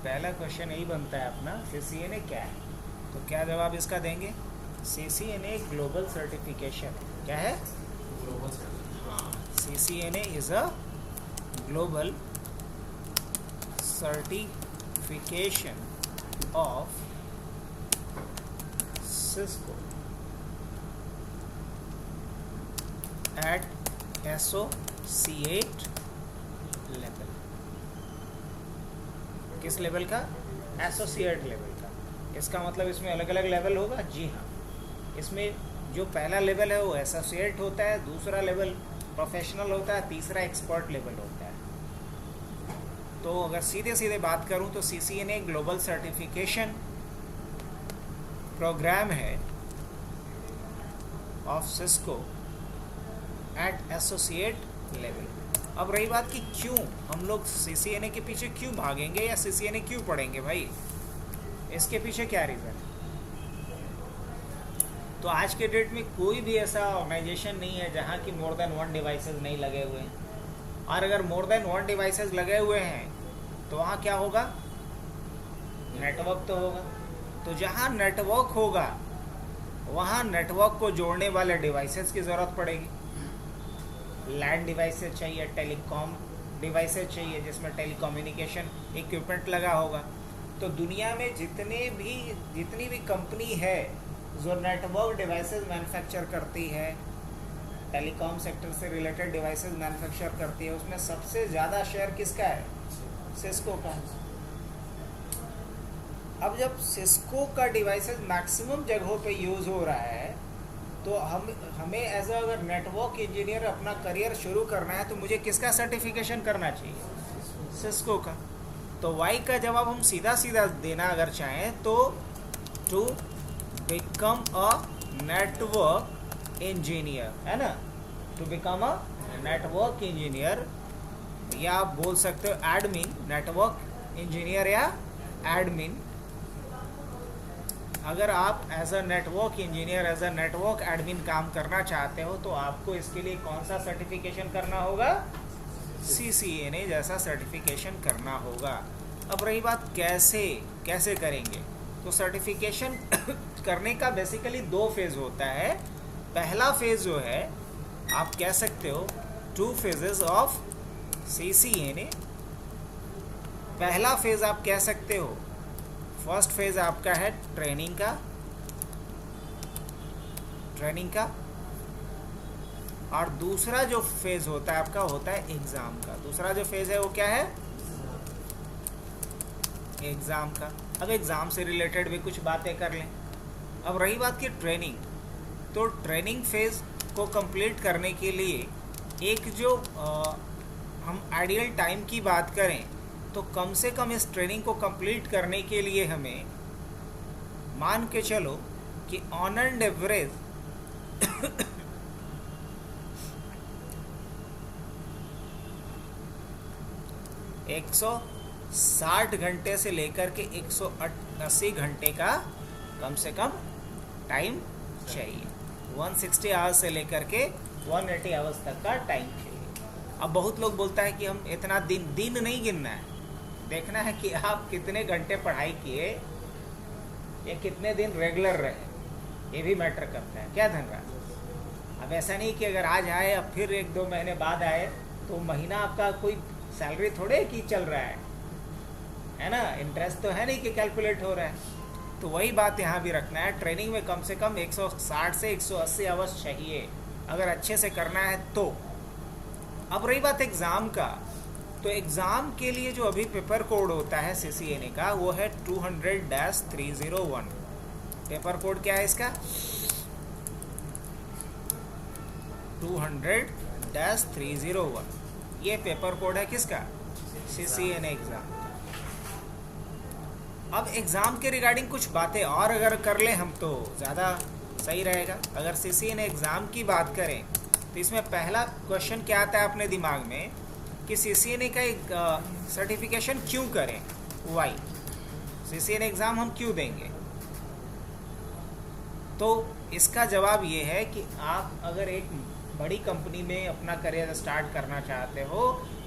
पहला क्वेश्चन यही बनता है अपना, CCNA क्या है? तो क्या जवाब इसका देंगे? CCNA ग्लोबल सर्टिफिकेशन क्या है? Global certification. CCNA is a global certification of Cisco at associate level. किस लेवल का? एसोसिएट लेवल का। इसका मतलब इसमें अलग अलग लेवल होगा? जी हाँ, इसमें जो पहला लेवल है वो एसोसिएट होता है, दूसरा लेवल प्रोफेशनल होता है, तीसरा एक्सपर्ट लेवल होता है। तो अगर सीधे सीधे बात करूं तो CCNA ग्लोबल सर्टिफिकेशन प्रोग्राम है of Cisco at associate level. अब रही बात कि क्यों हम लोग CCNA के पीछे क्यों भागेंगे या CCNA क्यों पढ़ेंगे भाई, इसके पीछे क्या रीज़न है? तो आज के डेट में कोई भी ऐसा ऑर्गेनाइजेशन नहीं है जहाँ की मोर देन 1 डिवाइसेस नहीं लगे हुए हैं, और अगर मोर देन 1 डिवाइसेस लगे हुए हैं तो वहाँ क्या होगा? नेटवर्क तो होगा। तो जहाँ नेटवर्क होगा वहाँ नेटवर्क को जोड़ने वाले डिवाइसेस की ज़रूरत पड़ेगी। लैंड डिवाइसेस चाहिए, टेलीकॉम डिवाइसेस चाहिए जिसमें टेलीकम्युनिकेशन इक्विपमेंट लगा होगा। तो दुनिया में जितनी भी कंपनी है जो नेटवर्क डिवाइसेस मैन्युफैक्चर करती है, टेलीकॉम सेक्टर से रिलेटेड डिवाइसेस मैन्युफैक्चर करती है, उसमें सबसे ज़्यादा शेयर किसका है? सिस्को का है। अब जब सिस्को का डिवाइसेस मैक्सिमम जगहों पे यूज़ हो रहा है तो हमें एज अगर नेटवर्क इंजीनियर अपना करियर शुरू करना है तो मुझे किसका सर्टिफिकेशन करना चाहिए? सिस्को का। तो वाई का जवाब हम सीधा सीधा देना अगर चाहें तो to become a network engineer, है ना? To become a network engineer, या आप बोल सकते हो एडमिन, नेटवर्क इंजीनियर या एडमिन। अगर आप as a network engineer, as a network admin काम करना चाहते हो तो आपको इसके लिए कौन सा सर्टिफिकेशन करना होगा? CCNA जैसा सर्टिफिकेशन करना होगा। अब रही बात कैसे करेंगे, तो सर्टिफिकेशन करने का बेसिकली 2 फेज़ होता है। पहला फेज़ जो है आप कह सकते हो 2 फेजेस ऑफ CCNA। पहला फेज़ आप कह सकते हो, फर्स्ट फेज़ आपका है ट्रेनिंग का, और दूसरा जो फेज़ होता है आपका होता है एग्ज़ाम का। दूसरा जो फेज़ है वो क्या है? एग्ज़ाम का। अब एग्ज़ाम से रिलेटेड भी कुछ बातें कर लें। अब रही बात की ट्रेनिंग, तो ट्रेनिंग फेज़ को कंप्लीट करने के लिए एक जो हम आइडियल टाइम की बात करें तो कम से कम इस ट्रेनिंग को कंप्लीट करने के लिए हमें मान के चलो कि ऑन एंड एवरेज 160 घंटे से लेकर के 180 घंटे का कम से कम टाइम चाहिए। 160 आवर्स से लेकर के 180 आवर्स तक का टाइम चाहिए। अब बहुत लोग बोलता है कि हम इतना दिन नहीं गिनना है, देखना है कि आप कितने घंटे पढ़ाई किए या कितने दिन रेगुलर रहे, ये भी मैटर करता है। क्या धनराज? अब ऐसा नहीं कि अगर आज आए अब फिर 1-2 महीने बाद आए तो महीना आपका कोई सैलरी थोड़े कि चल रहा है ना? इंटरेस्ट तो है नहीं कि कैलकुलेट हो रहा है। तो वही बात यहाँ भी रखना है, ट्रेनिंग में कम से कम 160 से 180 आवर्स चाहिए अगर अच्छे से करना है तो। अब रही बात एग्ज़ाम का, तो एग्ज़ाम के लिए जो अभी पेपर कोड होता है CCNA का वो है 200-301। पेपर कोड क्या है इसका? 200-301। ये पेपर कोड है किसका? CCNA exam. अब एग्ज़ाम के रिगार्डिंग कुछ बातें और अगर कर लें हम तो ज़्यादा सही रहेगा। अगर CCNA एग्ज़ाम की बात करें तो इसमें पहला क्वेश्चन क्या आता है अपने दिमाग में कि CCNA का एक सर्टिफिकेशन क्यों करें? वाई CCNA एग्ज़ाम हम क्यों देंगे? तो इसका जवाब ये है कि आप अगर एक बड़ी कंपनी में अपना करियर स्टार्ट करना चाहते हो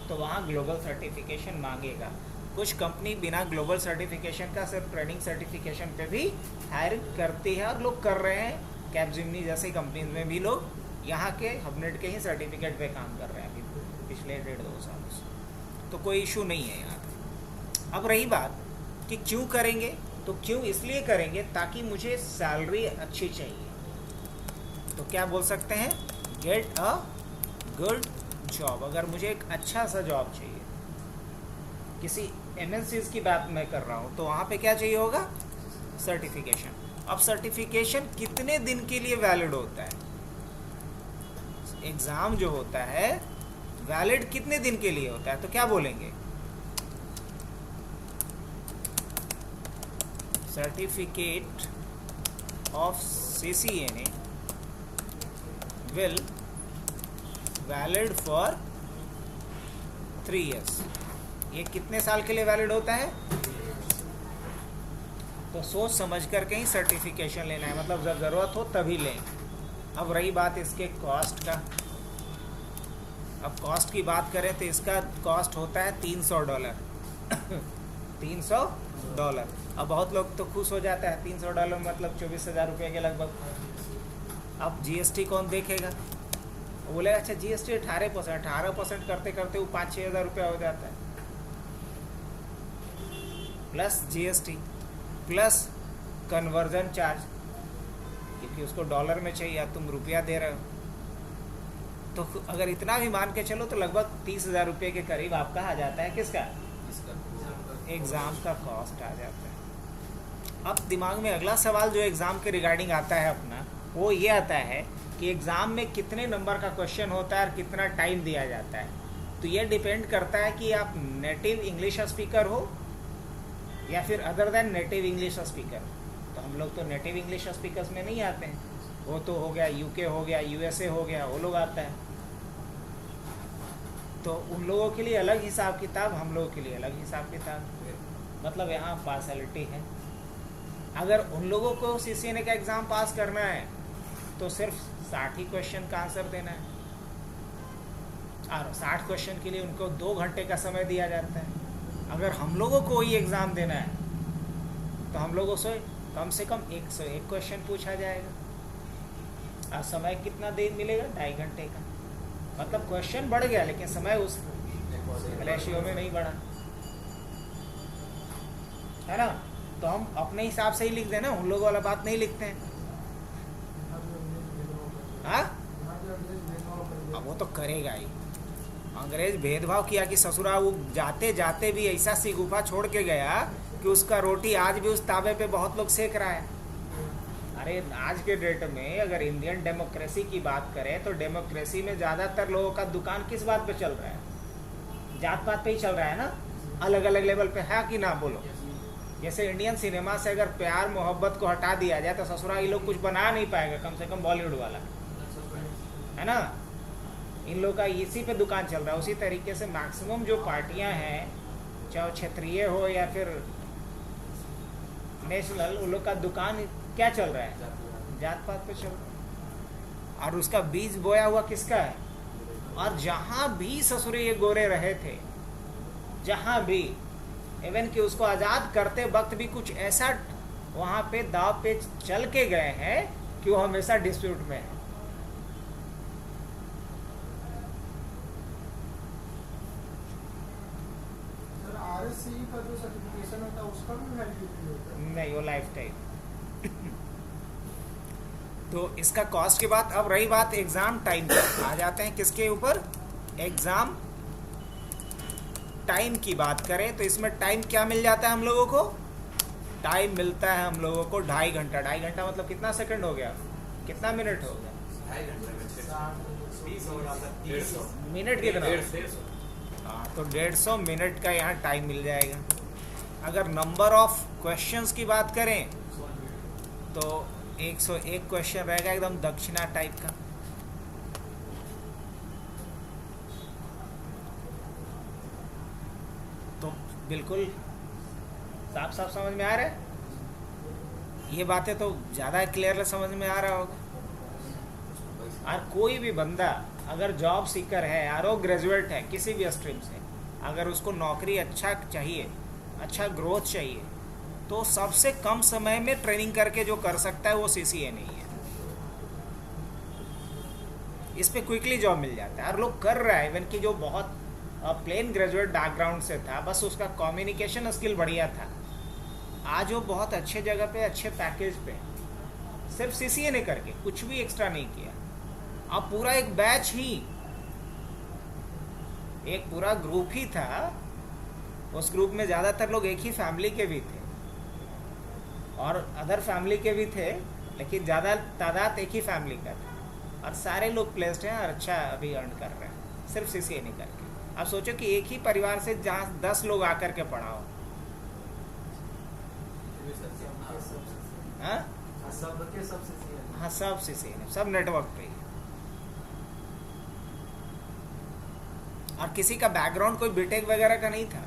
तो वहाँ ग्लोबल सर्टिफिकेशन मांगेगा। कुछ कंपनी बिना ग्लोबल सर्टिफिकेशन का सिर्फ ट्रेनिंग सर्टिफिकेशन पे भी हायर करती है, और लोग कर रहे हैं। कैपजिमनी जैसी कंपनीज में भी लोग यहाँ के हबनेट के ही सर्टिफिकेट पे काम कर रहे हैं अभी पिछले 1.5-2 सालों से, तो कोई इशू नहीं है यहाँ पे। अब रही बात कि क्यों करेंगे, तो क्यों इसलिए करेंगे ताकि मुझे सैलरी अच्छी चाहिए। तो क्या बोल सकते हैं, गेट अ गुड जॉब। अगर मुझे एक अच्छा सा जॉब चाहिए, किसी MNCs की बात मैं कर रहा हूँ, तो वहाँ पे क्या चाहिए होगा, सर्टिफिकेशन। अब सर्टिफिकेशन कितने दिन के लिए वैलिड होता है, एग्ज़ाम जो होता है वैलिड कितने दिन के लिए होता है, तो क्या बोलेंगे, certificate of CCNA will valid for 3 years। ये कितने साल के लिए वैलिड होता है, तो सोच समझ करके ही सर्टिफिकेशन लेना है, मतलब जब ज़रूरत हो तभी लें। अब रही बात इसके कॉस्ट का, अब कॉस्ट की बात करें तो इसका कॉस्ट होता है $300 $300। अब बहुत लोग तो खुश हो जाता है, $300 मतलब 24,000 रुपये के लगभग। अब GST कौन देखेगा, वो बोलेगा अच्छा GST 18% करते करते वो 5-6 हज़ार रुपया हो जाता है, plus GST plus conversion charge, क्योंकि उसको डॉलर में चाहिए, तुम रुपया दे रहे हो, तो अगर इतना भी मान के चलो तो लगभग 30,000 रुपये के करीब आपका आ जाता है, किसका, एग्ज़ाम का कॉस्ट आ जाता है। अब दिमाग में अगला सवाल जो एग्ज़ाम के रिगार्डिंग आता है अपना, वो ये आता है कि एग्ज़ाम में कितने नंबर का क्वेश्चन होता है और कितना टाइम दिया जाता है। तो ये डिपेंड करता है कि आप नेटिव इंग्लिश स्पीकर हो या फिर other than native English speaker. तो हम लोग तो नेटिव इंग्लिश स्पीकर्स में नहीं आते हैं, वो तो हो गया UK हो गया, USA हो गया, वो लोग आता है, तो उन लोगों के लिए अलग हिसाब किताब, हम लोगों के लिए अलग हिसाब किताब, मतलब यहाँ पार्शलिटी है। अगर उन लोगों को CCNA का एग्ज़ाम पास करना है तो सिर्फ 60 ही क्वेश्चन का आंसर देना है, और 60 क्वेश्चन के लिए उनको 2 घंटे का समय दिया जाता है। अगर हम लोगों को वही एग्ज़ाम देना है तो हम लोगों से कम 101 क्वेश्चन पूछा जाएगा, और समय कितना देर मिलेगा, 2.5 घंटे का। मतलब क्वेश्चन बढ़ गया लेकिन समय उस रेशियो में नहीं बढ़ा, है ना। तो हम अपने हिसाब से ही लिख देना, उन लोगों वाला बात नहीं लिखते हैं। हाँ, अब वो तो करेगा ही, अंग्रेज भेदभाव किया कि ससुरा, वो जाते जाते भी ऐसा सी गुफा छोड़ के गया कि उसका रोटी आज भी उस तावे पे बहुत लोग सेक रहा है। अरे आज के डेट में अगर इंडियन डेमोक्रेसी की बात करें तो डेमोक्रेसी में ज़्यादातर लोगों का दुकान किस बात पे चल रहा है, जात पात पे ही चल रहा है ना, अलग अलग लेवल पे, है कि ना बोलो। जैसे इंडियन सिनेमा से अगर प्यार मोहब्बत को हटा दिया जाए तो ससुरा ये लोग कुछ बना नहीं पाएगा, कम से कम बॉलीवुड वाला, है ना। इन लोग का इसी पे दुकान चल रहा है। उसी तरीके से मैक्सिमम जो पार्टियां हैं, चाहे क्षेत्रीय हो या फिर नेशनल, उन लोग का दुकान क्या चल रहा है, जात पात पे चल रहा है, और उसका बीज बोया हुआ किसका है। और जहाँ भी ससुरे ये गोरे रहे थे, जहाँ भी, इवन कि उसको आज़ाद करते वक्त भी कुछ ऐसा वहाँ पे दाव पे चल के गए हैं कि वो हमेशा डिस्प्यूट में है। RSCE का जो सर्टिफिकेशन होता है उसका भी वैलिडिटी होता है? नहीं, वो लाइफ टाइम। तो इसका कॉस्ट के बाद अब रही बात एग्ज़ाम टाइम पर, आ जाते हैं किसके ऊपर, एग्ज़ाम टाइम की बात करें तो इसमें टाइम क्या मिल जाता है हम लोगों को, टाइम मिलता है हम लोगों को 2.5 घंटा। 2.5 घंटा मतलब कितना सेकंड हो गया, कितना मिनट हो गया, 150 मिनट कितना, हाँ, तो 150 मिनट का यहाँ टाइम मिल जाएगा। अगर नंबर ऑफ क्वेश्चंस की बात करें तो 101 क्वेश्चन रहेगा, एकदम दक्षिणा टाइप का। तो बिल्कुल साफ साफ समझ में आ रहा है, ये बातें तो ज़्यादा क्लियर समझ में आ रहा होगा। और कोई भी बंदा अगर जॉब सीकर है और वो ग्रेजुएट है किसी भी स्ट्रीम से, अगर उसको नौकरी अच्छा चाहिए अच्छा ग्रोथ चाहिए, तो सबसे कम समय में ट्रेनिंग करके जो कर सकता है वो CCA नहीं है। इस पे क्विकली जॉब मिल जाता है और लोग कर रहा है। इवन कि जो बहुत प्लेन ग्रेजुएट बैकग्राउंड से था, बस उसका कम्युनिकेशन स्किल बढ़िया था, आज वो बहुत अच्छे जगह पे अच्छे पैकेज पे, सिर्फ CCA ने करके कुछ भी एक्स्ट्रा नहीं किया। अब पूरा एक बैच ही, एक पूरा ग्रुप ही था, उस ग्रुप में ज़्यादातर लोग एक ही फैमिली के भी थे और अदर फैमिली के भी थे, लेकिन ज़्यादा तादाद एक ही फैमिली का था और सारे लोग प्लेस्ड हैं और अच्छा अभी अर्न कर रहे हैं सिर्फ CCA नहीं करके। अब सोचो कि एक ही परिवार से जहाँ 10 लोग आकर के पढ़ाओ, हाँ हाँ, सब CCA ने, सब नेटवर्क पे ही। और किसी का बैकग्राउंड कोई बीटेक वगैरह का नहीं था।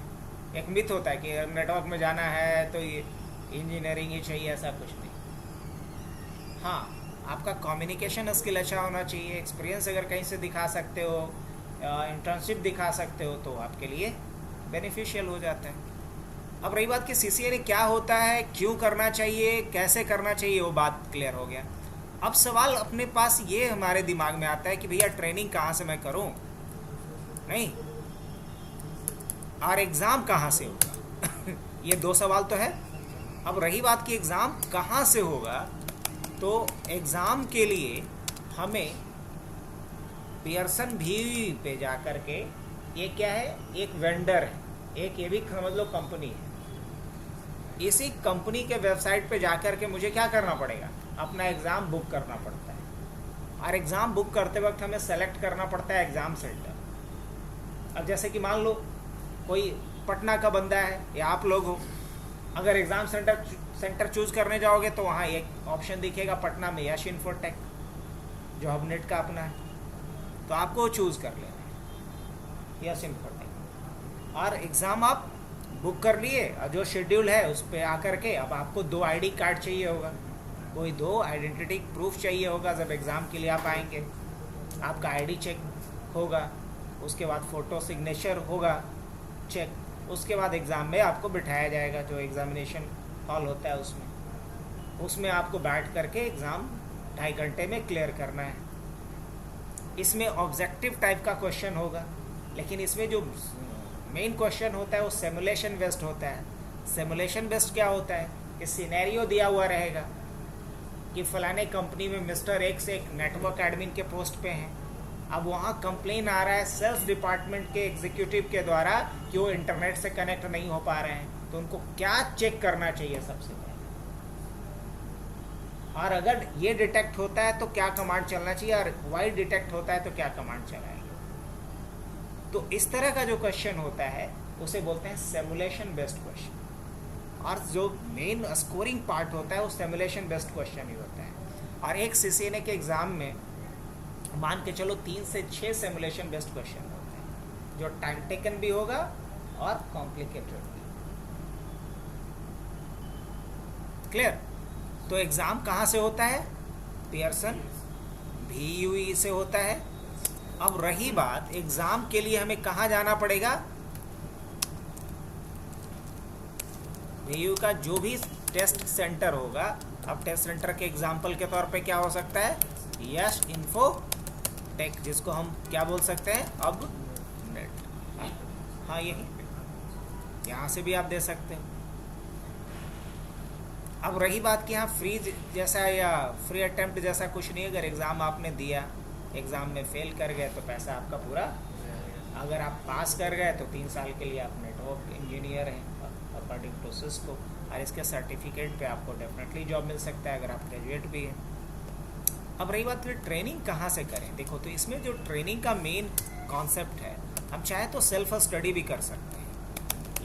एक मिथ होता है कि नेटवर्क में जाना है तो ये इंजीनियरिंग ही चाहिए, ऐसा कुछ नहीं। हाँ, आपका कम्युनिकेशन स्किल अच्छा होना चाहिए, एक्सपीरियंस अगर कहीं से दिखा सकते हो, इंटर्नशिप दिखा सकते हो तो आपके लिए बेनिफिशियल हो जाता है। अब रही बात कि CCA ने क्या होता है, क्यों करना चाहिए, कैसे करना चाहिए, वो बात क्लियर हो गया। अब सवाल अपने पास ये हमारे दिमाग में आता है कि भैया ट्रेनिंग कहाँ से मैं करूँ, नहीं, और एग्ज़ाम कहाँ से होगा ये दो सवाल तो है। अब रही बात कि एग्ज़ाम कहाँ से होगा, तो एग्ज़ाम के लिए हमें पियर्सन भी पे जा कर के, ये क्या है, एक वेंडर है, एक ये भी समझ लो कंपनी है। इसी कंपनी के वेबसाइट पे जा कर के मुझे क्या करना पड़ेगा, अपना एग्ज़ाम बुक करना पड़ता है। और एग्ज़ाम बुक करते वक्त हमें सेलेक्ट करना पड़ता है एग्ज़ाम सेंटर। अब जैसे कि मान लो कोई पटना का बंदा है या आप लोग हो, अगर एग्ज़ाम सेंटर चूज़ करने जाओगे तो वहाँ एक ऑप्शन दिखेगा पटना में यश इन्फोटेक, जो हबनेट का अपना है, तो आपको चूज़ कर लेना है यश इन्फोटेक। और एग्ज़ाम आप बुक कर लिए और जो शेड्यूल है उस पर आकर के अब आपको 2 ID कार्ड चाहिए होगा, कोई 2 आइडेंटिटी प्रूफ चाहिए होगा। जब एग्ज़ाम के लिए आप आएंगे आपका ID चेक होगा, उसके बाद फ़ोटो सिग्नेचर होगा चेक, उसके बाद एग्ज़ाम में आपको बिठाया जाएगा, जो एग्ज़ामिनेशन हॉल होता है उसमें आपको बैठ करके एग्ज़ाम 2.5 घंटे में क्लियर करना है। इसमें ऑब्जेक्टिव टाइप का क्वेश्चन होगा, लेकिन इसमें जो मेन क्वेश्चन होता है वो सिमुलेशन बेस्ड होता है। सिमुलेशन बेस्ड क्या होता है कि सिनेरियो दिया हुआ रहेगा कि फ़लाने कंपनी में मिस्टर X एक नेटवर्क एडमिन के पोस्ट पे हैं, अब वहाँ कंप्लेन आ रहा है सेल्स डिपार्टमेंट के एग्जीक्यूटिव के द्वारा कि वो इंटरनेट से कनेक्ट नहीं हो पा रहे हैं, तो उनको क्या चेक करना चाहिए सबसे पहले, और अगर ये डिटेक्ट होता है तो क्या कमांड चलना चाहिए, और वाई डिटेक्ट होता है तो क्या कमांड चलाएंगे। तो इस तरह का जो क्वेश्चन होता है उसे बोलते हैं सिमुलेशन बेस्ड क्वेश्चन, और जो मेन स्कोरिंग पार्ट होता है वो सिमुलेशन बेस्ड क्वेश्चन ही होता है। और एक CCA के एग्ज़ाम में मान के चलो 3 से 6 सिमुलेशन बेस्ड क्वेश्चन होते हैं, जो टाइम टेकन भी होगा और कॉम्प्लिकेटेड भी। क्लियर? तो एग्ज़ाम कहाँ से होता है, पियर्सन VUE से होता है। अब रही बात एग्ज़ाम के लिए हमें कहाँ जाना पड़ेगा, VUE का जो भी टेस्ट सेंटर होगा, अब टेस्ट सेंटर के एग्जाम्पल के तौर पे क्या हो सकता है, यश इन्फोटेक, जिसको हम क्या बोल सकते हैं अब नेट, हाँ यही, यहाँ से भी आप दे सकते हैं। अब रही बात कि यहाँ फ्री जैसा या फ्री अटेम्प्ट जैसा कुछ नहीं है। अगर एग्ज़ाम आपने दिया, एग्ज़ाम में फेल कर गए तो पैसा आपका पूरा, अगर आप पास कर गए तो 3 साल के लिए आप नेटवर्क इंजीनियर हैं अकॉर्डिंग टू सिस्को, और इसके सर्टिफिकेट पे आपको डेफिनेटली जॉब मिल सकता है अगर आप ग्रेजुएट भी हैं। अब रही बात फिर ट्रेनिंग कहाँ से करें, देखो तो इसमें जो ट्रेनिंग का मेन कॉन्सेप्ट है, हम चाहे तो सेल्फ स्टडी भी कर सकते हैं,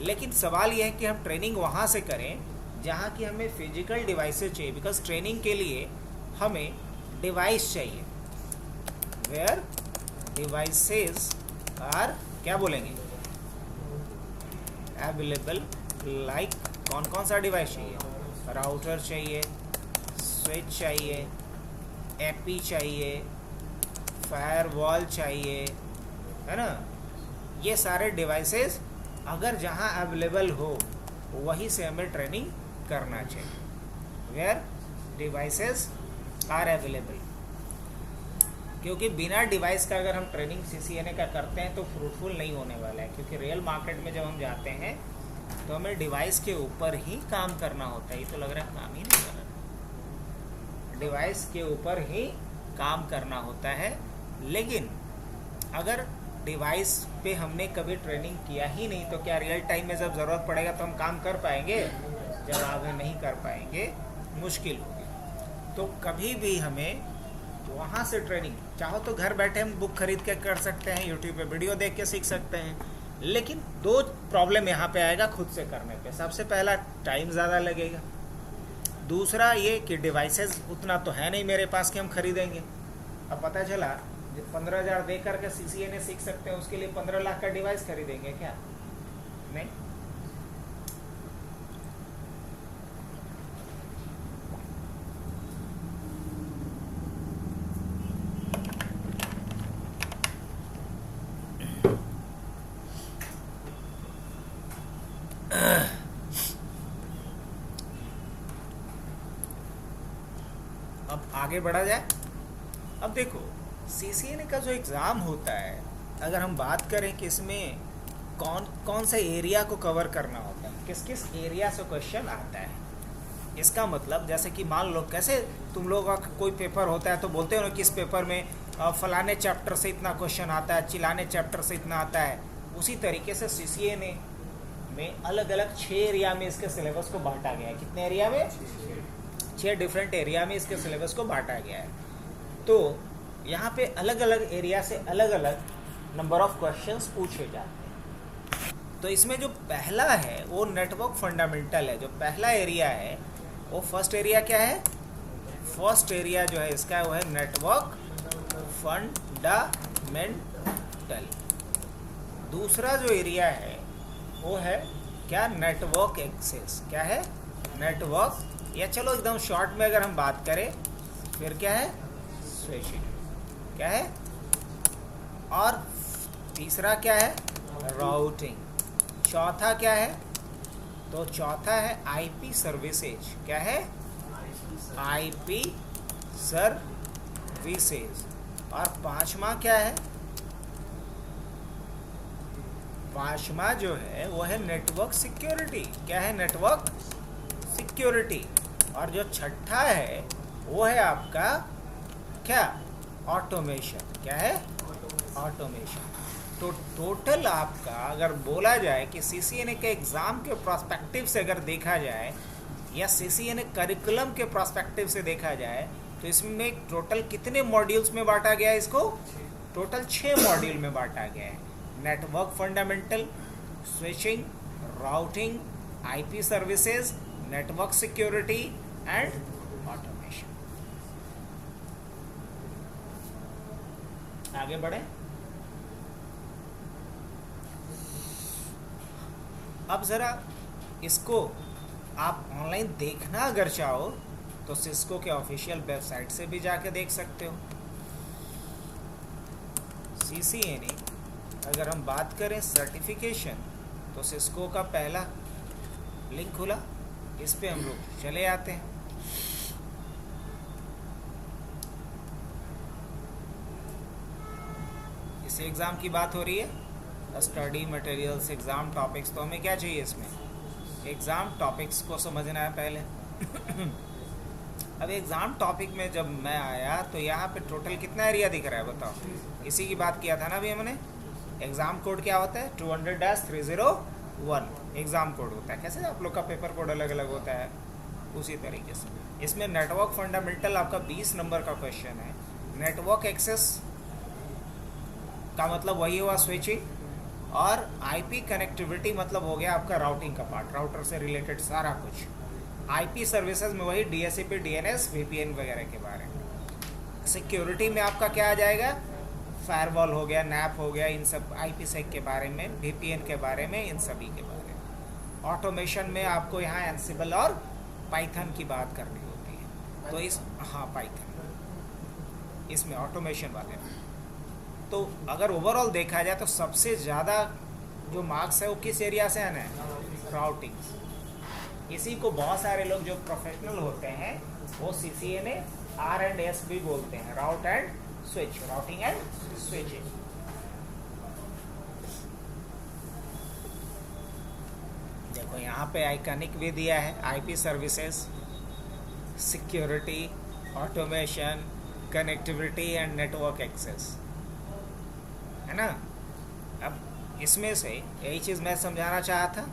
लेकिन सवाल यह है कि हम ट्रेनिंग वहाँ से करें जहाँ की हमें फिजिकल डिवाइसेस चाहिए, बिकॉज ट्रेनिंग के लिए हमें डिवाइस चाहिए, वेयर डिवाइसेस आर क्या बोलेंगे अवेलेबल, लाइक कौन कौन सा डिवाइस चाहिए, राउटर चाहिए, स्विच चाहिए, एपी चाहिए, फायरवॉल चाहिए, है ना। ये सारे डिवाइसेस अगर जहाँ अवेलेबल हो वहीं से हमें ट्रेनिंग करना चाहिए, वेयर डिवाइसेस आर अवेलेबल। क्योंकि बिना डिवाइस का अगर हम ट्रेनिंग CCNA का करते हैं तो फ्रूटफुल नहीं होने वाला है, क्योंकि रियल मार्केट में जब हम जाते हैं तो हमें डिवाइस के ऊपर ही काम करना होता है। ये तो लग रहा है काम ही नहीं कर रहा, डिवाइस के ऊपर ही काम करना होता है। लेकिन अगर डिवाइस पे हमने कभी ट्रेनिंग किया ही नहीं तो क्या रियल टाइम में जब ज़रूरत पड़ेगा तो हम काम कर पाएंगे? जब आगे नहीं कर पाएंगे मुश्किल होगी। तो कभी भी हमें वहाँ से ट्रेनिंग, चाहो तो घर बैठे हम बुक खरीद के कर सकते हैं, यूट्यूब पे वीडियो देख के सीख सकते हैं, लेकिन दो प्रॉब्लम यहाँ पे आएगा खुद से करने पे। सबसे पहला टाइम ज़्यादा लगेगा, दूसरा ये कि डिवाइसेस उतना तो है नहीं मेरे पास कि हम खरीदेंगे। अब पता चला 15,000 दे करके CCNA सीख सकते हैं, उसके लिए 15 लाख का डिवाइस खरीदेंगे क्या? नहीं। अब आगे बढ़ा जाए। अब देखो CCNA का जो एग्ज़ाम होता है, अगर हम बात करें कि इसमें कौन कौन से एरिया को कवर करना होता है, किस किस एरिया से क्वेश्चन आता है, इसका मतलब जैसे कि मान लो कैसे तुम लोगों का कोई पेपर होता है तो बोलते हो ना कि इस पेपर में फलाने चैप्टर से इतना क्वेश्चन आता है, चिलाने चैप्टर से इतना आता है। उसी तरीके से CCNA में अलग अलग 6 एरिया में इसके सिलेबस को बांटा गया है। कितने एरिया में? 6 डिफरेंट एरिया में इसके सिलेबस को बांटा गया है। तो यहाँ पे अलग अलग एरिया से अलग अलग नंबर ऑफ क्वेश्चंस पूछे जाते हैं। तो इसमें जो पहला है वो नेटवर्क फंडामेंटल है। जो पहला एरिया है वो फर्स्ट एरिया क्या है? फर्स्ट एरिया जो है इसका वो है नेटवर्क फंडामेंटल। दूसरा जो एरिया है वो है क्या? Network access. क्या है? नेटवर्क, या चलो एकदम शॉर्ट में अगर हम बात करें फिर क्या है? स्विचिंग। क्या है? और तीसरा क्या है? राउटिंग। चौथा क्या है? तो चौथा है IP सर्विसेज। क्या है? IP services. और पांचवा क्या है? पांचवा जो है वो है नेटवर्क सिक्योरिटी। क्या है? Network security. और जो छठा है वो है आपका क्या? ऑटोमेशन। क्या है? ऑटोमेशन। तो टोटल आपका अगर बोला जाए कि CCNA के एग्ज़ाम के प्रोस्पेक्टिव से अगर देखा जाए या CCNA करिकुलम के प्रोस्पेक्टिव से देखा जाए तो इसमें टोटल कितने मॉड्यूल्स में बांटा गया है? इसको टोटल 6 मॉड्यूल में बांटा गया है। Network fundamental, switching, routing, IP services, network security and automation. आगे बढ़े। अब ज़रा इसको आप ऑनलाइन देखना अगर चाहो तो सिस्को के ऑफिशियल वेबसाइट से भी जाके देख सकते हो। CCNA अगर हम बात करें सर्टिफिकेशन तो सिस्को का पहला लिंक खुला, इस पे हम लोग चले आते हैं। इस एग्ज़ाम की बात हो रही है, स्टडी मटेरियल्स, एग्ज़ाम टॉपिक्स। तो हमें क्या चाहिए इसमें? एग्ज़ाम टॉपिक्स को समझना है पहले। अब एग्ज़ाम टॉपिक में जब मैं आया तो यहाँ पे टोटल कितना एरिया दिख रहा है बताओ? इसी की बात किया था ना अभी हमने। एग्ज़ाम कोड क्या होता है? 200-301 एग्ज़ाम कोड होता है। कैसे आप लोग का पेपर कोड अलग अलग होता है, उसी तरीके से इसमें नेटवर्क फंडामेंटल आपका 20 नंबर का क्वेश्चन है। नेटवर्क एक्सेस का मतलब वही हुआ स्विचिंग, और IP कनेक्टिविटी मतलब हो गया आपका राउटिंग का पार्ट, राउटर से रिलेटेड सारा कुछ। IP सर्विसेज में वही DHCP, DNS, VPN वगैरह के बारे में। सिक्योरिटी में आपका क्या आ जाएगा? फायरवॉल हो गया, NAP हो गया, इन सब IPsec के बारे में, VPN के बारे में, इन सभी के बारे में। ऑटोमेशन में आपको यहाँ एंसिबल और पाइथन की बात करनी होती है। तो इस पाइथन इसमें ऑटोमेशन वाले में। तो अगर ओवरऑल देखा जाए तो सबसे ज़्यादा जो मार्क्स है वो किस एरिया से आना है? राउटिंग। इसी को बहुत सारे लोग जो प्रोफेशनल होते हैं वो CCNA R&S भी बोलते हैं, route and switch, routing and switching. देखो यहाँ पे आइकॉनिक भी दिया है, IP services, security, automation, connectivity and network access, है ना। अब इसमें से यही चीज़ मैं समझाना चाहा था,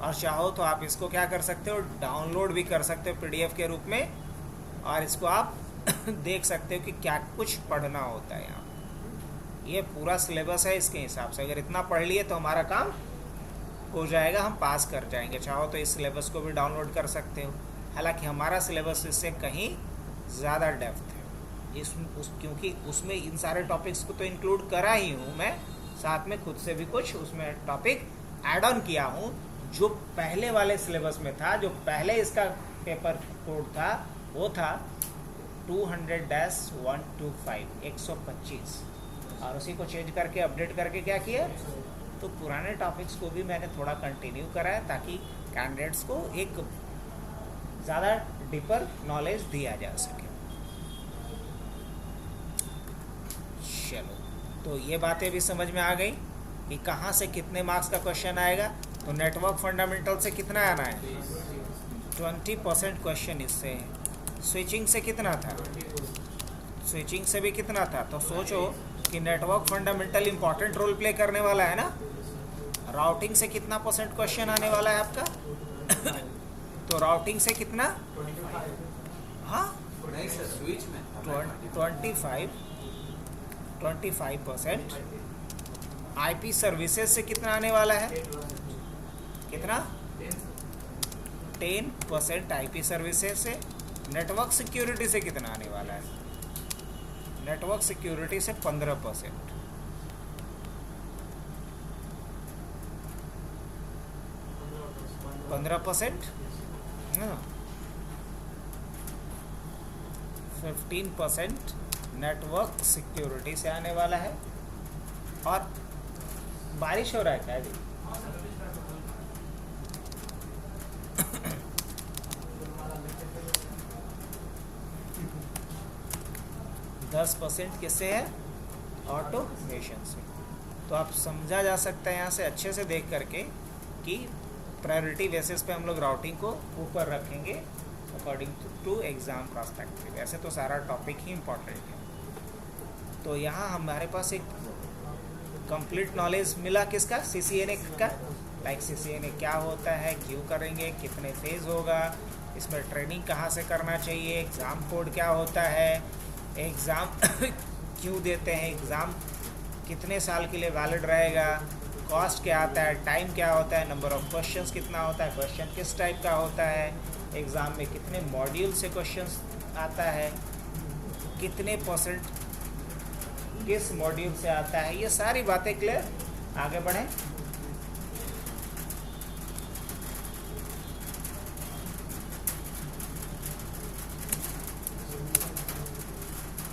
और चाहो तो आप इसको क्या कर सकते हो, डाउनलोड भी कर सकते हो PDF के रूप में, और इसको आप देख सकते हो कि क्या कुछ पढ़ना होता है यहाँ। ये पूरा सिलेबस है, इसके हिसाब से अगर इतना पढ़ लिए तो हमारा काम हो जाएगा, हम पास कर जाएंगे। चाहो तो इस सिलेबस को भी डाउनलोड कर सकते हो, हालांकि हमारा सिलेबस इससे कहीं ज़्यादा डेप्थ है क्योंकि उसमें इन सारे टॉपिक्स को तो इंक्लूड करा ही हूँ मैं, साथ में खुद से भी कुछ उसमें टॉपिक ऐड ऑन किया हूँ जो पहले वाले सिलेबस में था। जो पहले इसका पेपर कोड था वो था 200-125 125, और उसी को चेंज करके अपडेट करके क्या किया, तो पुराने टॉपिक्स को भी मैंने थोड़ा कंटिन्यू करा है ताकि कैंडिडेट्स को एक ज़्यादा डीपर नॉलेज दिया जा सके। चलो, तो ये बातें भी समझ में आ गई कि कहाँ से कितने मार्क्स का क्वेश्चन आएगा। तो नेटवर्क फंडामेंटल से कितना आना है, 20% क्वेश्चन इससे है। स्विचिंग से कितना था, स्विचिंग से भी कितना था। तो सोचो कि network fundamental important role play करने वाला है ना। राउटिंग से कितना % क्वेश्चन आने वाला है आपका तो राउटिंग से कितना, हाँ नहीं सर, स्विच में 25%। IP सर्विसेज से कितना आने वाला है, कितना 10% IP सर्विसेज से। नेटवर्क सिक्योरिटी से कितना आने वाला है, नेटवर्क सिक्योरिटी से 15%। हाँ, 15% नेटवर्क सिक्योरिटी से आने वाला है। और बारिश हो रहा है क्या जी? 10% किससे है, ऑटोमेशन से। तो आप समझा जा सकता है यहाँ से अच्छे से देख करके कि प्रायोरिटी बेसिस पे हम लोग राउटिंग को ऊपर रखेंगे अकॉर्डिंग टू एग्ज़ाम प्रॉस्पेक्टिव। वैसे तो सारा टॉपिक ही इम्पोर्टेंट है। तो यहाँ हमारे पास एक कंप्लीट नॉलेज मिला किसका, CCNA का। लाइक CCNA क्या होता है, क्यों करेंगे, कितने फेज़ होगा, इसमें ट्रेनिंग कहाँ से करना चाहिए, एग्ज़ाम कोड क्या होता है, एग्ज़ाम क्यों देते हैं, एग्ज़ाम कितने साल के लिए वैलिड रहेगा, कॉस्ट क्या आता है, टाइम क्या होता है, नंबर ऑफ क्वेश्चंस कितना होता है, क्वेश्चन किस टाइप का होता है, एग्ज़ाम में कितने मॉड्यूल से क्वेश्चंस आता है, कितने % किस मॉड्यूल से आता है, ये सारी बातें क्लियर। आगे बढ़ें।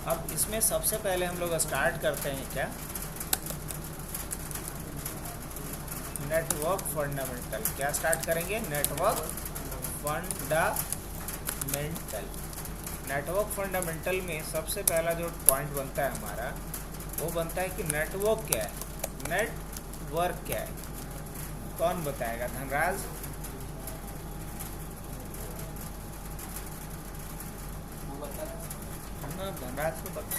अब इसमें सबसे पहले हम लोग स्टार्ट करते हैं क्या, नेटवर्क फंडामेंटल। क्या स्टार्ट करेंगे, नेटवर्क फंडामेंटल। नेटवर्क फंडामेंटल में सबसे पहला जो पॉइंट बनता है हमारा, वो बनता है कि नेटवर्क क्या है, नेटवर्क क्या है। कौन बताएगा, धनराज? ना, धनराज को बता।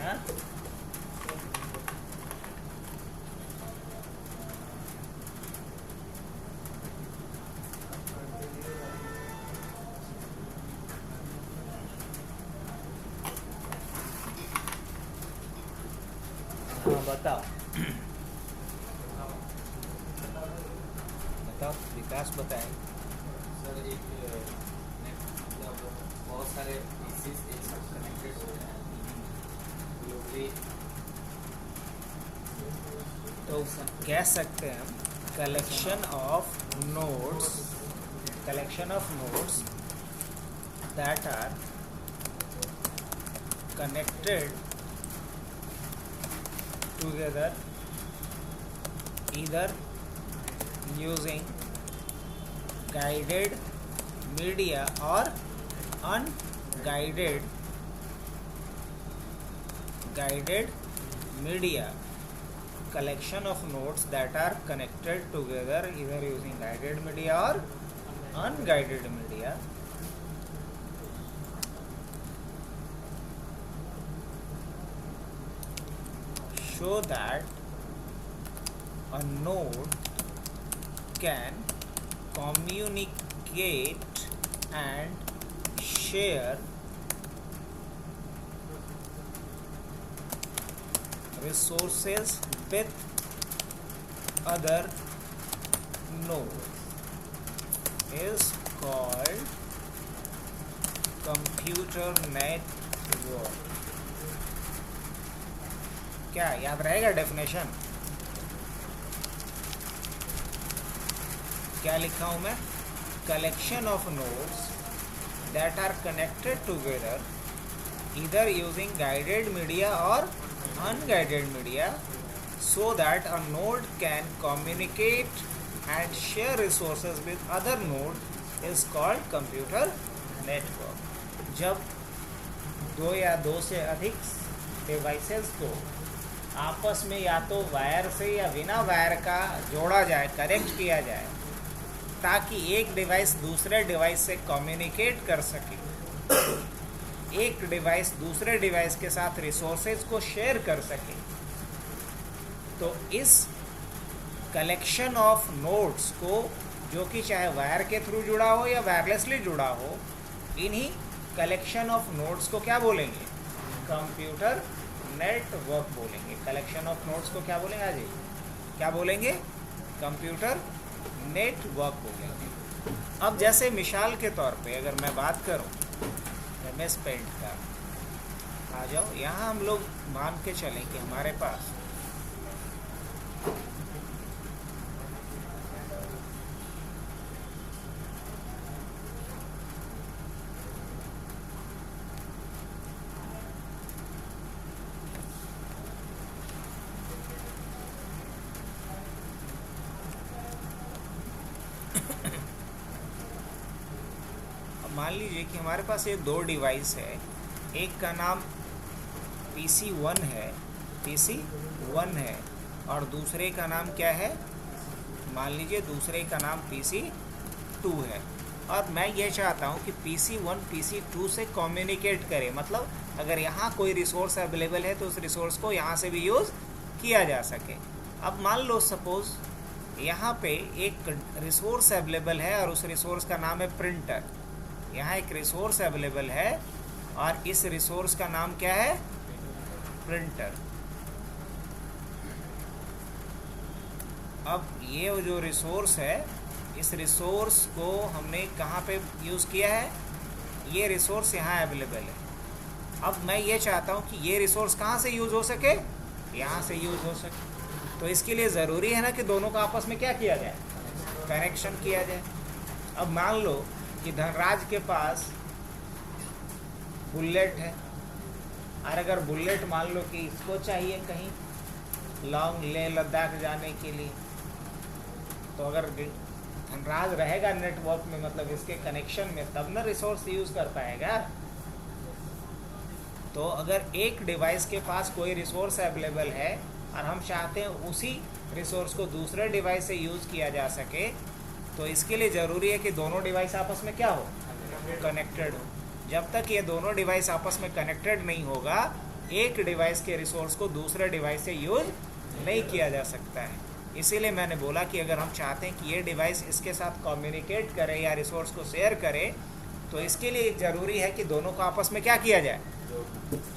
हाँ? बताओ बताओ, विकास बताए। सर एक मतलब बहुत सारे पीसीस एक साथ कनेक्टेड होते हैं ग्लोबली, तो कह सकते हैं हम collection of nodes that are connected together either using guided media or unguided media, collection of nodes that are connected together either using guided media or unguided media, show that a node can communicate and share resources with other nodes is called computer network. क्या याद रहेगा definition? क्या लिखा हूं मैं? Collection of nodes that are connected together either using guided media or unguided media so that a node can communicate and share resources with other node is called computer network. जब दो या दो से अधिक डिवाइसेस को आपस में या तो वायर से या बिना वायर का जोड़ा जाए, कनेक्ट किया जाए, ताकि एक डिवाइस दूसरे डिवाइस से कम्युनिकेट कर सके, एक डिवाइस दूसरे डिवाइस के साथ रिसोर्सेज को शेयर कर सके, तो इस कलेक्शन ऑफ नोड्स को, जो कि चाहे वायर के थ्रू जुड़ा हो या वायरलेसली जुड़ा हो, इन्हीं कलेक्शन ऑफ नोड्स को क्या बोलेंगे? कंप्यूटर नेटवर्क बोलेंगे। कलेक्शन ऑफ नोड्स को क्या बोलेंगे? आज क्या बोलेंगे? कंप्यूटर नेटवर्क बोलेंगे। अब जैसे मिसाल के तौर पे अगर मैं बात करूं MS पेंट का, आ जाओ यहाँ हम लोग मान के चलें कि हमारे पास मान लीजिए कि हमारे पास ये दो डिवाइस है, एक का नाम PC1 है और दूसरे का नाम क्या है? मान लीजिए दूसरे का नाम PC2 है, और मैं ये चाहता हूँ कि PC1 PC2 से कम्युनिकेट करे, मतलब अगर यहाँ कोई रिसोर्स अवेलेबल है तो उस रिसोर्स को यहाँ से भी यूज़ किया जा सके। अब मान लो सपोज़ यहाँ पे एक रिसोर्स अवेलेबल है और उस रिसोर्स का नाम है प्रिंटर। यहाँ एक रिसोर्स अवेलेबल है और इस रिसोर्स का नाम क्या है? प्रिंटर। अब ये जो रिसोर्स है, इस रिसोर्स को हमने कहाँ पे यूज़ किया है? ये रिसोर्स यहाँ अवेलेबल है। अब मैं ये चाहता हूँ कि ये रिसोर्स कहाँ से यूज़ हो सके? यहाँ से यूज़ हो सके। तो इसके लिए ज़रूरी है ना कि दोनों का आपस में क्या किया जाए? कनेक्शन किया जाए। अब मान लो कि धनराज के पास बुलेट है, और अगर बुलेट मान लो कि इसको चाहिए कहीं लॉन्ग लेह लद्दाख जाने के लिए, तो अगर धनराज रहेगा नेटवर्क में, मतलब इसके कनेक्शन में, तब ना रिसोर्स यूज़ कर पाएगा। तो अगर एक डिवाइस के पास कोई रिसोर्स अवेलेबल है और हम चाहते हैं उसी रिसोर्स को दूसरे डिवाइस से यूज़ किया जा सके, तो इसके लिए ज़रूरी है कि दोनों डिवाइस आपस में क्या हो? कनेक्टेड हो। जब तक ये दोनों डिवाइस आपस में कनेक्टेड नहीं होगा, एक डिवाइस के रिसोर्स को दूसरे डिवाइस से यूज़ नहीं किया जा सकता है। इसीलिए मैंने बोला कि अगर हम चाहते हैं कि ये डिवाइस इसके साथ कम्युनिकेट करे या रिसोर्स को शेयर करे, तो इसके लिए ज़रूरी है कि दोनों को आपस में क्या किया जाए?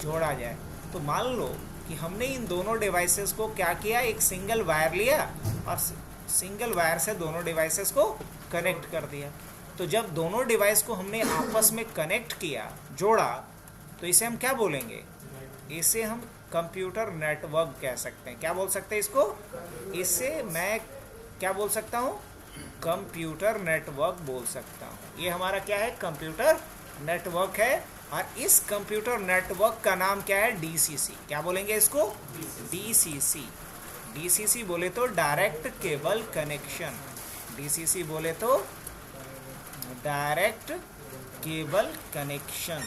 जोड़ा जाए। तो मान लो कि हमने इन दोनों डिवाइसेस को क्या किया? एक सिंगल वायर लिया और सिंगल वायर से दोनों डिवाइसेस को कनेक्ट कर दिया। तो जब दोनों डिवाइस को हमने आपस में कनेक्ट किया, जोड़ा, तो इसे हम क्या बोलेंगे? इसे हम कंप्यूटर नेटवर्क कह सकते हैं। क्या बोल सकते हैं इसको? इसे मैं क्या बोल सकता हूँ? कंप्यूटर नेटवर्क बोल सकता हूँ। ये हमारा क्या है? कंप्यूटर नेटवर्क है। और इस कंप्यूटर नेटवर्क का नाम क्या है? DCC। क्या बोलेंगे इसको? DCC। डीसीसी बोले तो डायरेक्ट केबल कनेक्शन, डीसीसी बोले तो डायरेक्ट केबल कनेक्शन।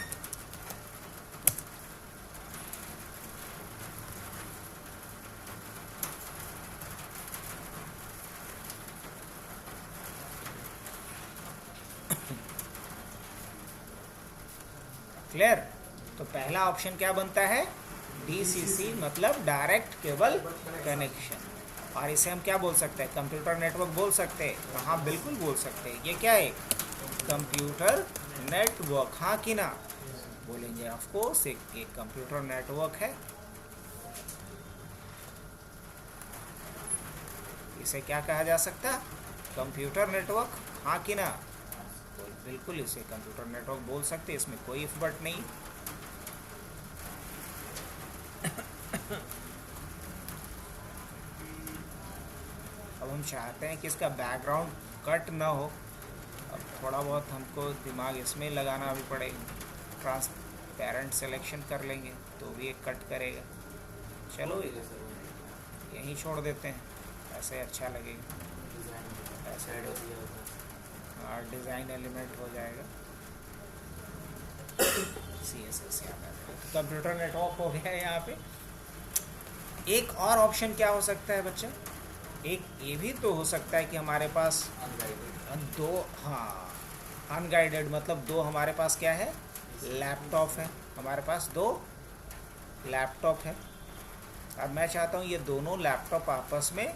क्लियर? तो पहला ऑप्शन क्या बनता है? डीसीसी मतलब डायरेक्ट केबल कनेक्शन। और इसे हम क्या बोल सकते हैं? कंप्यूटर नेटवर्क बोल सकते हैं। हाँ बिल्कुल बोल सकते हैं। ये क्या है? कंप्यूटर नेटवर्क, हाँ कि ना? बोलेंगे ऑफ कोर्स एक कंप्यूटर नेटवर्क है। इसे क्या कहा जा सकता? कंप्यूटर नेटवर्क, हाँ कि ना? बिल्कुल इसे कंप्यूटर नेटवर्क बोल सकते, इसमें कोई इफ बट नहीं। अब हम चाहते हैं कि इसका बैकग्राउंड कट ना हो, अब थोड़ा बहुत हमको दिमाग इसमें लगाना भी पड़ेगा। ट्रांसपेरेंट सिलेक्शन कर लेंगे तो भी एक कट करेगा। चलो यहीं छोड़ देते हैं, ऐसे अच्छा लगेगा। ऐसे और डिज़ाइन एलिमेंट हो जाएगा। CSS याद आ जाएगा। कंप्यूटर नेटवर्क हो गया यहाँ पे। एक और ऑप्शन क्या हो सकता है बच्चा? एक ये भी तो हो सकता है कि हमारे पास दो, हाँ अनगाइडेड मतलब दो हमारे पास क्या है? लैपटॉप है। हमारे पास दो लैपटॉप है। अब मैं चाहता हूँ ये दोनों लैपटॉप आपस में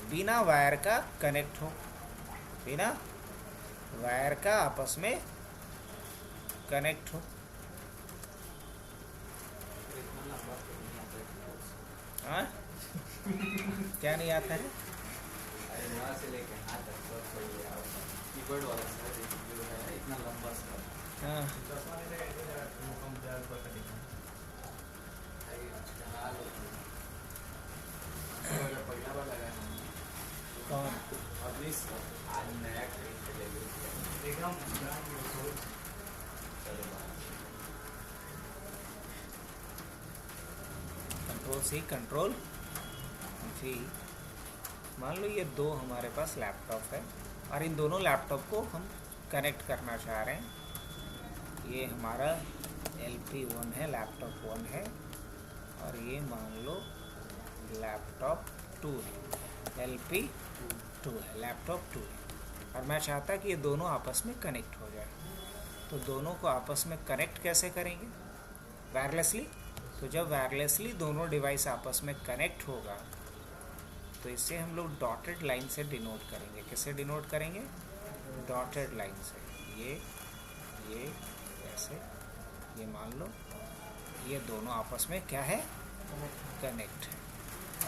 बिना वायर का कनेक्ट हो, बिना वायर का आपस में कनेक्ट हो। हाँ क्या नहीं आता है? से लेके हाथ तक कीबोर्ड वाला सर जो है इतना लंबा सर। हाँ पहला बार लगा है कौन? अभी आज नया खरीद के लेके एकदम कंट्रोल सी कंट्रोल जी। मान लो ये दो हमारे पास लैपटॉप है और इन दोनों लैपटॉप को हम कनेक्ट करना चाह रहे हैं। ये हमारा LP1 है, लैपटॉप 1 है, और ये मान लो लैपटॉप 2 है, LP2 है, लैपटॉप 2 है। और मैं चाहता कि ये दोनों आपस में कनेक्ट हो जाए। तो दोनों को आपस में कनेक्ट कैसे करेंगे? वायरलेसली। तो जब वायरलेसली दोनों डिवाइस आपस में कनेक्ट होगा तो इसे हम लोग डॉटेड लाइन से डिनोट करेंगे। किससे डिनोट करेंगे? डॉटेड लाइन से। ये ऐसे, ये मान लो ये दोनों आपस में क्या है? कनेक्ट है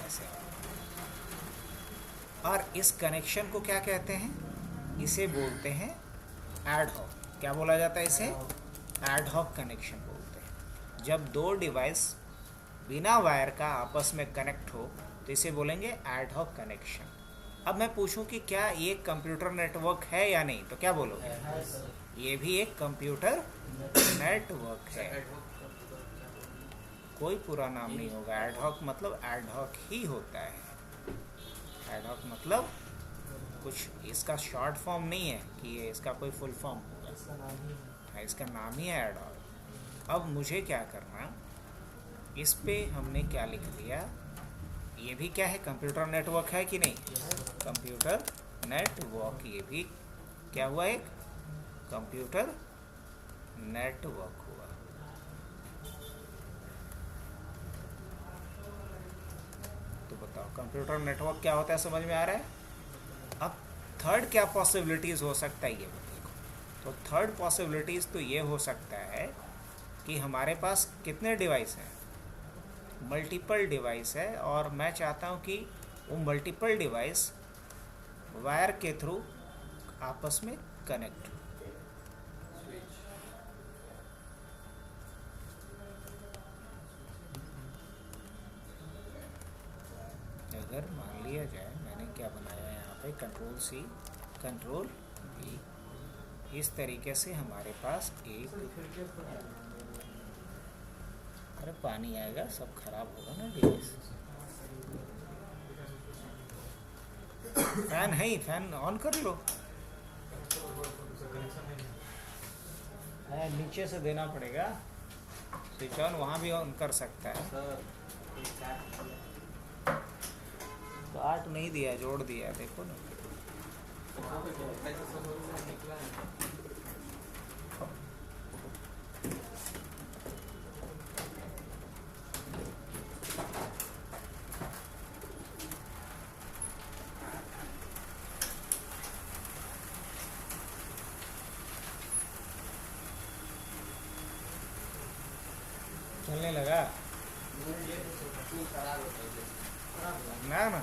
ऐसे। और इस कनेक्शन को क्या कहते हैं? इसे बोलते हैं एड हॉक। क्या बोला जाता है इसे? एड हॉक कनेक्शन बोलते हैं। जब दो डिवाइस बिना वायर का आपस में कनेक्ट हो तो इसे बोलेंगे एड हॉक कनेक्शन। अब मैं पूछूं कि क्या ये कंप्यूटर नेटवर्क है या नहीं, तो क्या बोलोगे? ये भी एक कंप्यूटर नेटवर्क है। कोई पूरा नाम नहीं होगा। एड हॉक मतलब एड हॉक ही होता है। एड हॉक मतलब कुछ इसका शॉर्ट फॉर्म नहीं है कि ये इसका कोई फुल फॉर्म होगा। इसका नाम ही है एड हॉक। अब मुझे क्या करना, इस पे हमने क्या लिख दिया? ये भी क्या है? कंप्यूटर नेटवर्क है कि नहीं? कंप्यूटर नेटवर्क, ये भी क्या हुआ? एक कंप्यूटर नेटवर्क हुआ। तो बताओ कंप्यूटर नेटवर्क क्या होता है? समझ में आ रहा है? अब थर्ड क्या पॉसिबिलिटीज़ हो सकता है ये देखो। तो थर्ड पॉसिबिलिटीज़ तो ये हो सकता है कि हमारे पास कितने डिवाइस हैं? मल्टीपल डिवाइस है, और मैं चाहता हूँ कि वो मल्टीपल डिवाइस वायर के थ्रू आपस में कनेक्ट हो। अगर मान लिया जाए मैंने क्या बनाया है यहाँ पे, कंट्रोल C कंट्रोल V, इस तरीके से हमारे पास एक, अरे पानी आएगा सब खराब होगा ना डिवाइस। फैन है ही, फैन ऑन कर लो। है, नीचे से देना पड़ेगा स्विच ऑन, वहाँ भी ऑन कर सकता है। सर एक काट नहीं दिया, जोड़ दिया, देखो ना। निकला है। चलने लगा ये तो खराब होता है। ना ना,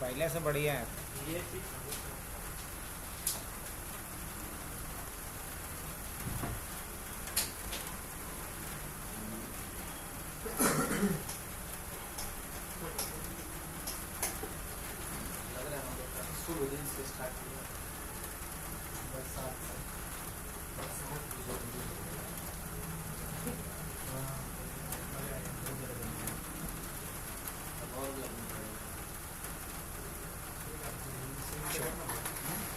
पहले से बढ़िया है। ये चीज लग रहा है हम लोग का शुरू दिन से स्टार्ट किया। बरसात से अब और गर्मी पड़ेगी।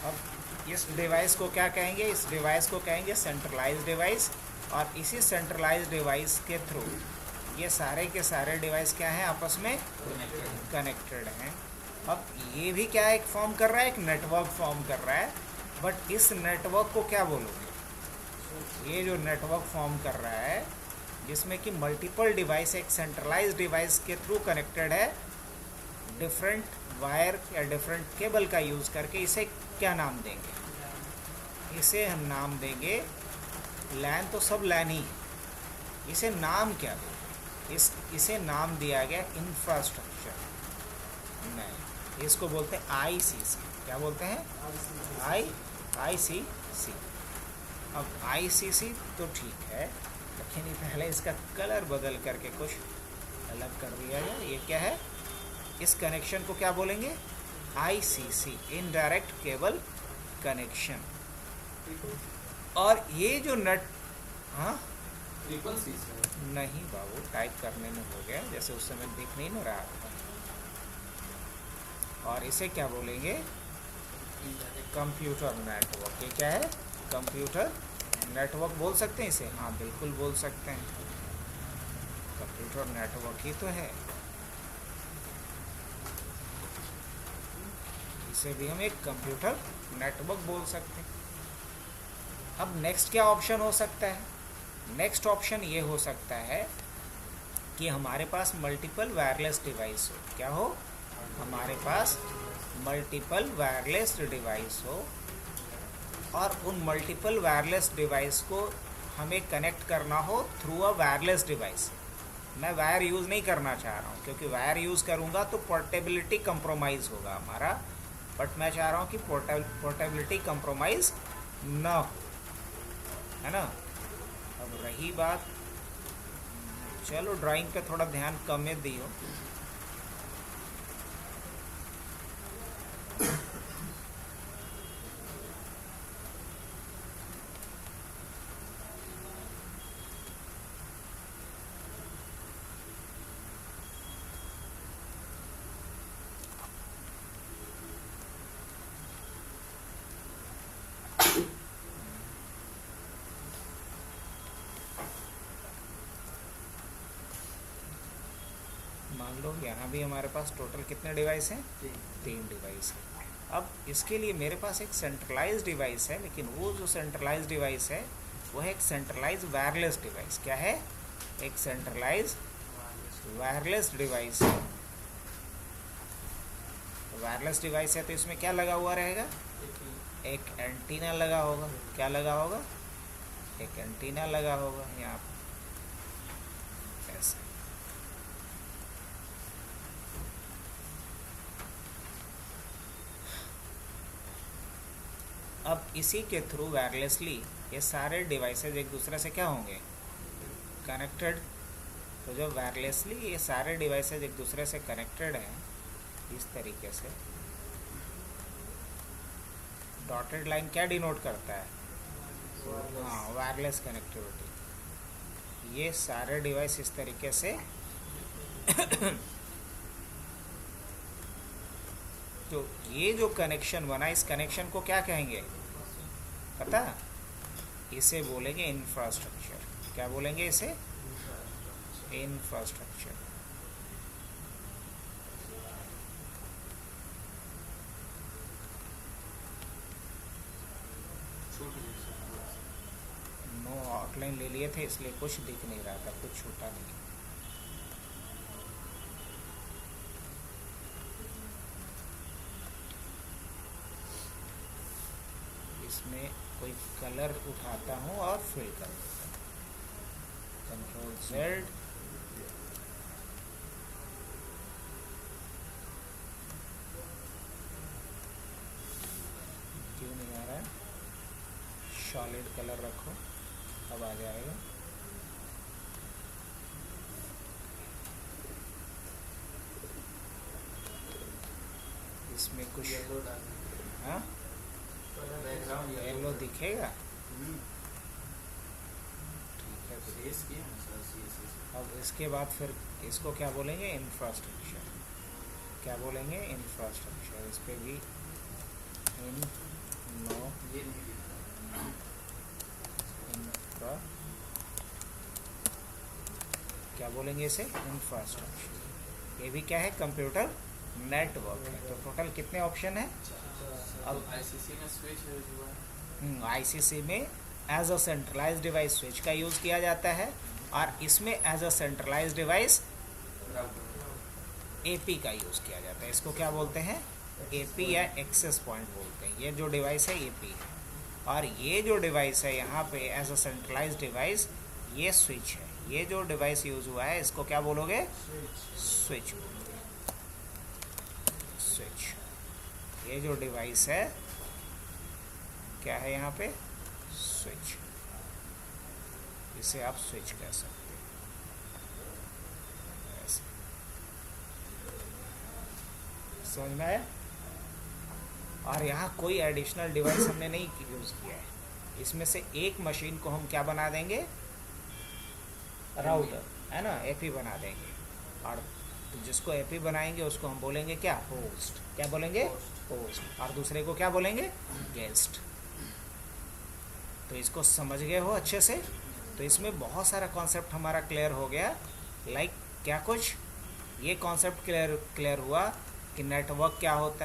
अब इस डिवाइस को क्या कहेंगे? इस डिवाइस को कहेंगे सेंट्रलाइज डिवाइस। और इसी सेंट्रलाइज डिवाइस के थ्रू ये सारे के सारे डिवाइस क्या हैं? आपस में कनेक्टेड हैं। अब ये भी क्या एक फॉर्म कर रहा है, एक नेटवर्क फॉर्म कर रहा है। बट इस नेटवर्क को क्या बोलोगे? ये जो नेटवर्क फॉर्म कर रहा है जिसमें कि मल्टीपल डिवाइस एक सेंट्रलाइज डिवाइस के थ्रू कनेक्टेड है, डिफरेंट वायर या डिफरेंट केबल का यूज़ करके, इसे क्या नाम देंगे? इसे हम नाम देंगे, लैन तो सब लैन ही है, इसे नाम क्या देंगे? इसे नाम दिया गया इंफ्रास्ट्रक्चर। नहीं, इसको बोलते हैं आईसीसी। क्या बोलते हैं? आईसीसी। अब आईसीसी तो ठीक है, लेकिन पहले इसका कलर बदल करके कुछ अलग कर दिया जाए। ये क्या है? इस कनेक्शन को क्या बोलेंगे? ICC, indirect cable connection. और ये जो नेट, हाँ ट्रिपल सी से नहीं बाबू, टाइप करने में हो गया, जैसे उस समय दिख नहीं ना रहा था। और इसे क्या बोलेंगे? Computer network. ये क्या है? कंप्यूटर नेटवर्क बोल सकते हैं इसे? हाँ बिल्कुल बोल सकते हैं, कंप्यूटर नेटवर्क ही तो है। इसे भी हम एक कंप्यूटर नेटवर्क बोल सकते हैं। अब नेक्स्ट क्या ऑप्शन हो सकता है? नेक्स्ट ऑप्शन ये हो सकता है कि हमारे पास मल्टीपल वायरलेस डिवाइस हो। क्या हो? हमारे पास मल्टीपल वायरलेस डिवाइस हो, और उन मल्टीपल वायरलेस डिवाइस को हमें कनेक्ट करना हो थ्रू अ वायरलेस डिवाइस। मैं वायर यूज़ नहीं करना चाह रहा हूँ, क्योंकि वायर यूज़ करूँगा तो पोर्टेबिलिटी कंप्रोमाइज़ होगा हमारा। बट मैं चाह रहा हूँ कि पोर्टेबिलिटी कंप्रोमाइज़ ना हो, है ना। अब रही बात, चलो ड्राइंग पे थोड़ा ध्यान कम में दियो। मान लो यहाँ भी हमारे पास टोटल कितने डिवाइस हैं? 3 डिवाइस है। अब इसके लिए मेरे पास एक सेंट्रलाइज डिवाइस है, लेकिन वो जो सेंट्रलाइज डिवाइस है वो है एक सेंट्रलाइज वायरलेस डिवाइस। क्या है? एक सेंट्रलाइज वायरलेस डिवाइस है। वायरलेस डिवाइस है तो इसमें क्या लगा हुआ रहेगा? एक एंटीना लगा होगा। क्या लगा होगा? एक एंटीना लगा होगा यहाँ ऐसे। अब इसी के थ्रू वायरलेसली ये सारे डिवाइसेज एक दूसरे से क्या होंगे? कनेक्टेड। तो जब वायरलेसली ये सारे डिवाइसेज एक दूसरे से कनेक्टेड हैं इस तरीके से, डॉटेड लाइन क्या डिनोट करता है? हाँ, वायरलेस कनेक्टिविटी। ये सारे डिवाइस इस तरीके से तो ये जो कनेक्शन बना, इस कनेक्शन को क्या कहेंगे पता? इसे बोलेंगे इंफ्रास्ट्रक्चर। क्या बोलेंगे इसे? इंफ्रास्ट्रक्चर। नो आउटलाइन ले लिए थे इसलिए कुछ दिख नहीं रहा था, कुछ छोटा नहीं। इसमें कोई कलर उठाता हूँ और फिल कर देता हूँ। कंट्रोल Z, क्यों नहीं आ रहा है? सॉलिड कलर रखो, अब आ जाएगा। इसमें कुछ येलो डाल, हाँ बैकग्राउंड येलो दिखेगा। ठीक है, सीएस किया ना सर, सीएस। अब इसके बाद फिर इसको क्या बोलेंगे? इंफ्रास्ट्रक्चर। क्या बोलेंगे? इंफ्रास्ट्रक्चर। इस पे भी इन नो ये नहीं दिख रहा। इंफ्रा, क्या बोलेंगे इसे? इंफ्रास्ट्रक्चर। ये भी क्या है? कंप्यूटर नेटवर्क है। तो टोटल कितने ऑप्शन है? अब आईसीसी में स्विच हुआ है। आईसीसी में as a centralize device switch का यूज़ किया जाता है, और इसमें as a centralize device AP का यूज़ किया जाता है। इसको क्या बोलते हैं? एपी या एक्सेस पॉइंट बोलते हैं। ये जो डिवाइस है एपी है, और ये जो डिवाइस है यहाँ पे एज अ सेंट्रलाइज डिवाइस, ये स्विच है। ये जो डिवाइस यूज़ हुआ है इसको क्या बोलोगे? स्विच बोलोगे। स्विच। ये जो डिवाइस है क्या है यहाँ पे? स्विच। इसे आप स्विच कह सकते हैं। ऐसे समझ में आया? और यहाँ कोई एडिशनल डिवाइस हमने नहीं यूज़ किया है। इसमें से एक मशीन को हम क्या बना देंगे? राउटर, है ना, एपी बना देंगे। और जिसको एपी बनाएंगे उसको हम बोलेंगे क्या? होस्ट। क्या बोलेंगे? होस्ट। और दूसरे को क्या बोलेंगे? गेस्ट। तो इसको समझ गए हो अच्छे से? तो इसमें बहुत सारा कॉन्सेप्ट हमारा क्लियर हो गया। लाइक क्या कुछ? ये कॉन्सेप्ट क्लियर हुआ कि नेटवर्क क्या होता है।